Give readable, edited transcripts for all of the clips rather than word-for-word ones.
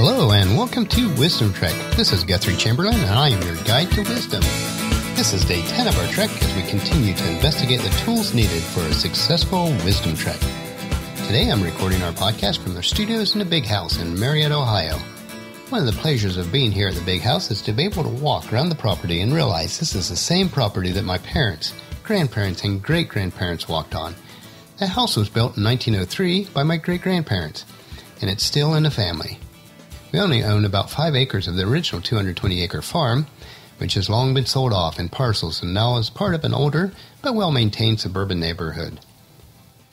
Hello and welcome to Wisdom Trek. This is Guthrie Chamberlain and I am your guide to wisdom. This is day 10 of our trek as we continue to investigate the tools needed for a successful wisdom trek. Today I'm recording our podcast from the studios in the Big House in Marietta, Ohio. One of the pleasures of being here at the Big House is to be able to walk around the property and realize this is the same property that my parents, grandparents, and great-grandparents walked on. The house was built in 1903 by my great-grandparents, and it's still in the family. We only own about 5 acres of the original 220-acre farm, which has long been sold off in parcels and now is part of an older but well-maintained suburban neighborhood.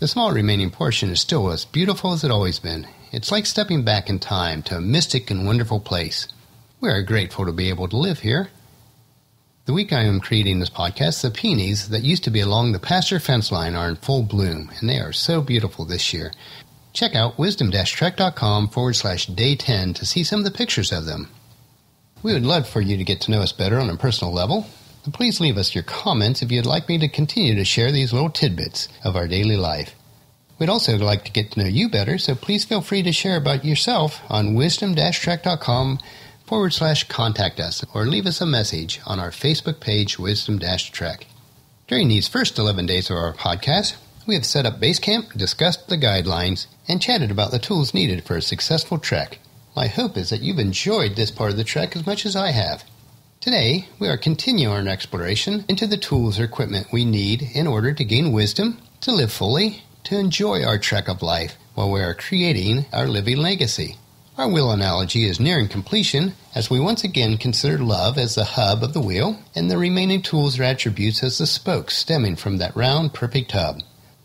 The small remaining portion is still as beautiful as it's always been. It's like stepping back in time to a mystic and wonderful place. We are grateful to be able to live here. The week I am creating this podcast, the peonies that used to be along the pasture fence line are in full bloom, and they are so beautiful this year. Check out wisdom-trek.com/day 10 to see some of the pictures of them. We would love for you to get to know us better on a personal level. And please leave us your comments if you'd like me to continue to share these little tidbits of our daily life. We'd also like to get to know you better, so please feel free to share about yourself on wisdom-trek.com/contact us or leave us a message on our Facebook page, Wisdom-Trek. During these first 11 days of our podcast, we have set up base camp, discussed the guidelines, and chatted about the tools needed for a successful trek. My hope is that you've enjoyed this part of the trek as much as I have. Today, we are continuing our exploration into the tools or equipment we need in order to gain wisdom, to live fully, to enjoy our trek of life while we are creating our living legacy. Our wheel analogy is nearing completion as we once again consider love as the hub of the wheel and the remaining tools or attributes as the spokes stemming from that round, perfect hub.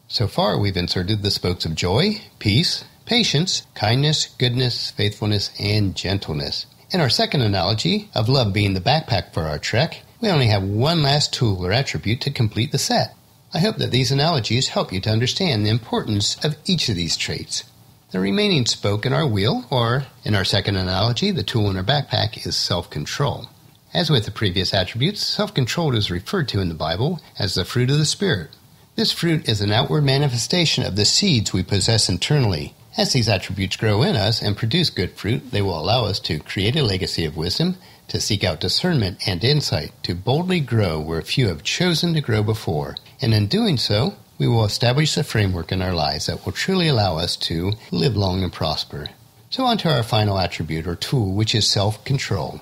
So far, we've inserted the spokes of joy, peace, patience, kindness, goodness, faithfulness, and gentleness. In our second analogy of love being the backpack for our trek, we only have one last tool or attribute to complete the set. I hope that these analogies help you to understand the importance of each of these traits. The remaining spoke in our wheel, or in our second analogy, the tool in our backpack, is self-control. As with the previous attributes, self-control is referred to in the Bible as the fruit of the Spirit. This fruit is an outward manifestation of the seeds we possess internally. As these attributes grow in us and produce good fruit, they will allow us to create a legacy of wisdom, to seek out discernment and insight, to boldly grow where few have chosen to grow before. And in doing so, we will establish a framework in our lives that will truly allow us to live long and prosper. So on to our final attribute or tool, which is self-control.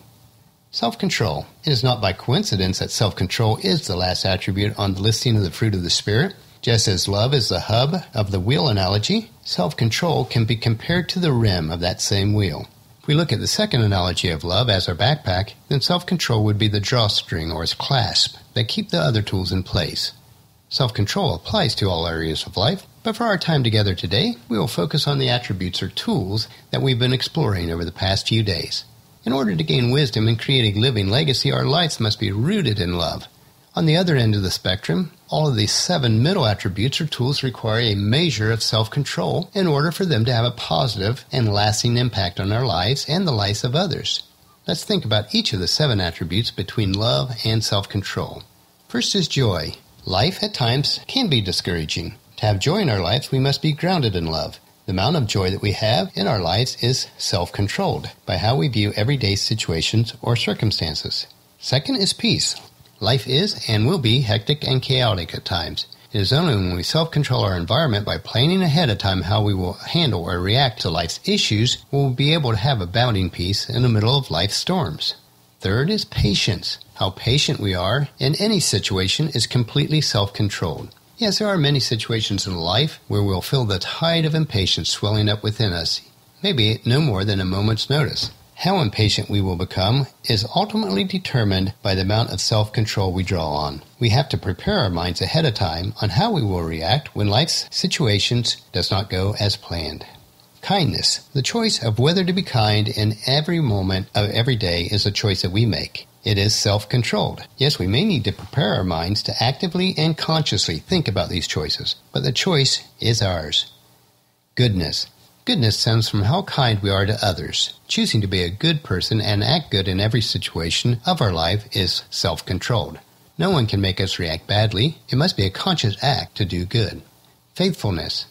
Self-control. It is not by coincidence that self-control is the last attribute on the listing of the fruit of the Spirit. Just as love is the hub of the wheel analogy, self-control can be compared to the rim of that same wheel. If we look at the second analogy of love as our backpack, then self-control would be the drawstring or its clasp that keep the other tools in place. Self-control applies to all areas of life, but for our time together today, we will focus on the attributes or tools that we've been exploring over the past few days. In order to gain wisdom and create a living legacy, our lives must be rooted in love. On the other end of the spectrum, all of these 7 middle attributes or tools require a measure of self-control in order for them to have a positive and lasting impact on our lives and the lives of others. Let's think about each of the 7 attributes between love and self-control. First is joy. Life at times can be discouraging. To have joy in our lives, we must be grounded in love. The amount of joy that we have in our lives is self-controlled by how we view everyday situations or circumstances. Second is peace. Life is and will be hectic and chaotic at times. It is only when we self-control our environment by planning ahead of time how we will handle or react to life's issues will we be able to have abounding peace in the middle of life's storms. Third is patience. How patient we are in any situation is completely self-controlled. Yes, there are many situations in life where we'll feel the tide of impatience swelling up within us, maybe no more than a moment's notice. How impatient we will become is ultimately determined by the amount of self-control we draw on. We have to prepare our minds ahead of time on how we will react when life's situations does not go as planned. Kindness. The choice of whether to be kind in every moment of every day is a choice that we make. It is self-controlled. Yes, we may need to prepare our minds to actively and consciously think about these choices, but the choice is ours. Goodness. Goodness stems from how kind we are to others. Choosing to be a good person and act good in every situation of our life is self-controlled. No one can make us react badly. It must be a conscious act to do good. Faithfulness.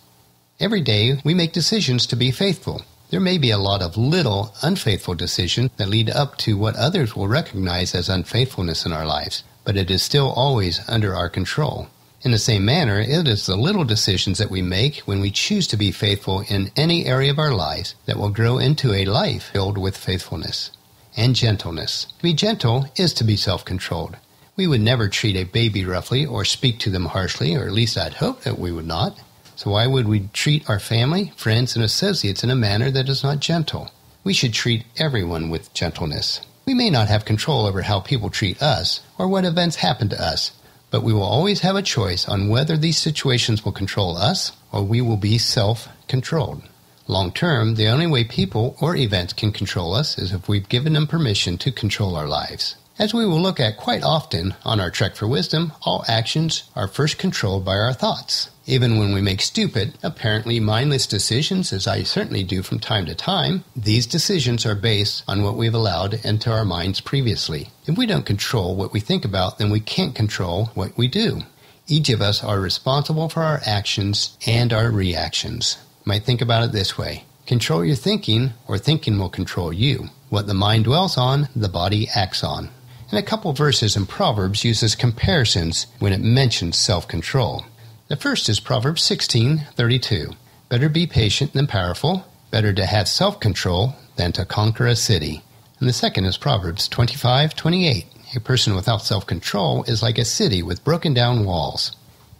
Every day we make decisions to be faithful. There may be a lot of little unfaithful decisions that lead up to what others will recognize as unfaithfulness in our lives, but it is still always under our control. In the same manner, it is the little decisions that we make when we choose to be faithful in any area of our lives that will grow into a life filled with faithfulness and gentleness. To be gentle is to be self-controlled. We would never treat a baby roughly or speak to them harshly, or at least I'd hope that we would not. So why would we treat our family, friends, and associates in a manner that is not gentle? We should treat everyone with gentleness. We may not have control over how people treat us or what events happen to us, but we will always have a choice on whether these situations will control us or we will be self-controlled. Long term, the only way people or events can control us is if we've given them permission to control our lives. As we will look at quite often on our Trek for Wisdom, all actions are first controlled by our thoughts. Even when we make stupid, apparently mindless decisions, as I certainly do from time to time, these decisions are based on what we've allowed into our minds previously. If we don't control what we think about, then we can't control what we do. Each of us are responsible for our actions and our reactions. You might think about it this way. Control your thinking, or thinking will control you. What the mind dwells on, the body acts on. And a couple verses in Proverbs uses comparisons when it mentions self-control. The first is Proverbs 16:32. Better be patient than powerful, better to have self-control than to conquer a city. And the second is Proverbs 25:28. A person without self-control is like a city with broken down walls.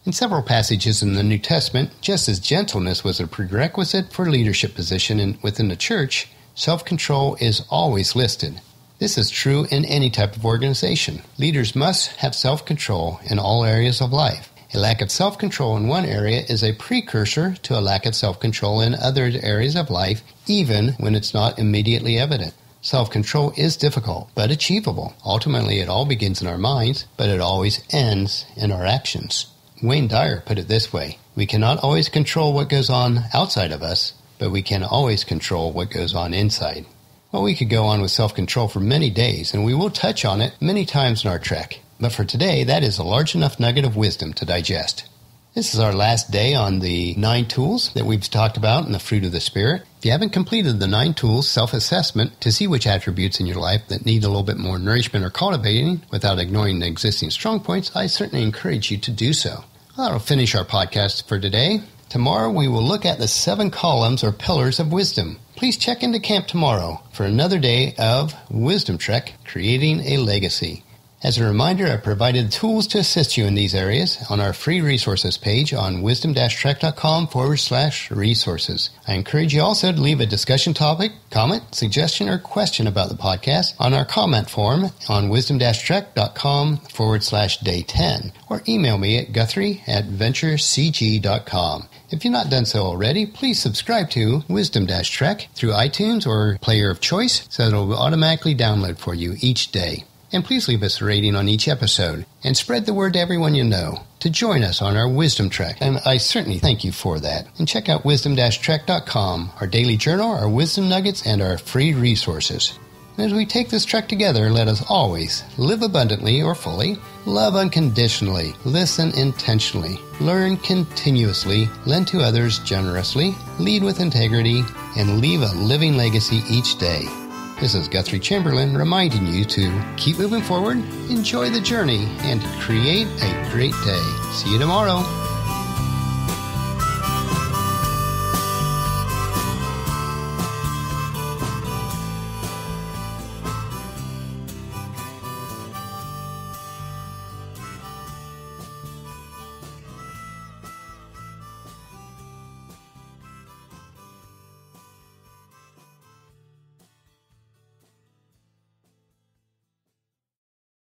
In several passages in the New Testament, just as gentleness was a prerequisite for leadership position within the church, self-control is always listed. This is true in any type of organization. Leaders must have self-control in all areas of life. A lack of self-control in one area is a precursor to a lack of self-control in other areas of life, even when it's not immediately evident. Self-control is difficult, but achievable. Ultimately, it all begins in our minds, but it always ends in our actions. Wayne Dyer put it this way: we cannot always control what goes on outside of us, but we can always control what goes on inside. Well, we could go on with self-control for many days, and we will touch on it many times in our trek. But for today, that is a large enough nugget of wisdom to digest. This is our last day on the 9 tools that we've talked about in the fruit of the Spirit. If you haven't completed the 9 tools self-assessment to see which attributes in your life that need a little bit more nourishment or cultivating without ignoring the existing strong points, I certainly encourage you to do so. That'll finish our podcast for today. Tomorrow we will look at the 7 columns or pillars of wisdom. Please check into camp tomorrow for another day of Wisdom Trek, Creating a Legacy. As a reminder, I provided tools to assist you in these areas on our free resources page on wisdom-trek.com/resources. I encourage you also to leave a discussion topic, comment, suggestion, or question about the podcast on our comment form on wisdom-trek.com/day10, or email me at guthrie@venturecg.com. If you've not done so already, please subscribe to Wisdom-Trek through iTunes or player of choice so that it will automatically download for you each day. And please leave us a rating on each episode and spread the word to everyone you know to join us on our Wisdom Trek. And I certainly thank you for that. And check out wisdom-trek.com, our daily journal, our wisdom nuggets, and our free resources. And as we take this trek together, let us always live abundantly or fully, love unconditionally, listen intentionally, learn continuously, lend to others generously, lead with integrity, and leave a living legacy each day. This is Guthrie Chamberlain reminding you to keep moving forward, enjoy the journey, and create a great day. See you tomorrow.